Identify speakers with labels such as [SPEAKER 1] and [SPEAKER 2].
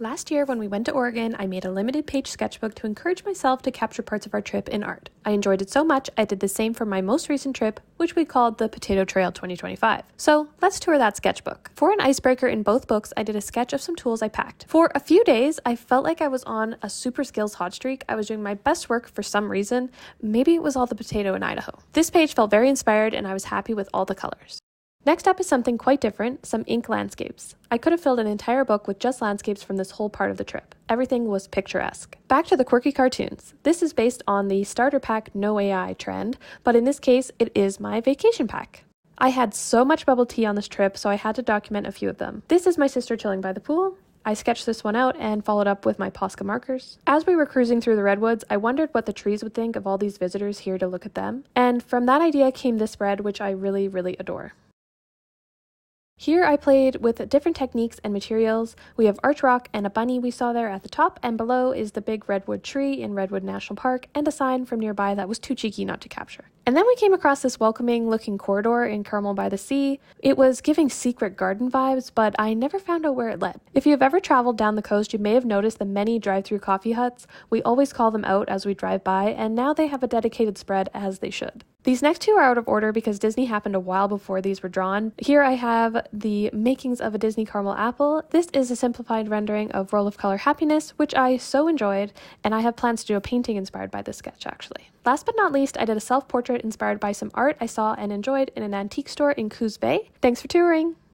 [SPEAKER 1] Last year, when we went to Oregon, I made a limited page sketchbook to encourage myself to capture parts of our trip in art. I enjoyed it so much, I did the same for my most recent trip, which we called the Potato Trail 2025. So let's tour that sketchbook. For an icebreaker in both books, I did a sketch of some tools I packed. For a few days, I felt like I was on a super skills hot streak. I was doing my best work for some reason. Maybe it was all the potato in Idaho. This page felt very inspired and I was happy with all the colors. Next up is something quite different, some ink landscapes. I could have filled an entire book with just landscapes from this whole part of the trip. Everything was picturesque. Back to the quirky cartoons. This is based on the starter pack no AI trend, but in this case, it is my vacation pack. I had so much bubble tea on this trip, so I had to document a few of them. This is my sister chilling by the pool. I sketched this one out and followed up with my Posca markers. As we were cruising through the redwoods, I wondered what the trees would think of all these visitors here to look at them. And from that idea came this spread, which I really, really adore. Here I played with different techniques and materials. We have arch rock and a bunny we saw there at the top, and below is the big redwood tree in Redwood National Park and a sign from nearby that was too cheeky not to capture. And then we came across this welcoming looking corridor in Carmel by the Sea. It was giving secret garden vibes, but I never found out where it led. If you have ever traveled down the coast, you may have noticed the many drive-through coffee huts. We always call them out as we drive by, and now they have a dedicated spread, as they should. These next two are out of order because Disney happened a while before these were drawn. Here I have the makings of a Disney caramel apple. This is a simplified rendering of Roll of Color Happiness, which I so enjoyed, and I have plans to do a painting inspired by this sketch actually. Last but not least, I did a self-portrait inspired by some art I saw and enjoyed in an antique store in Coos Bay. Thanks for touring!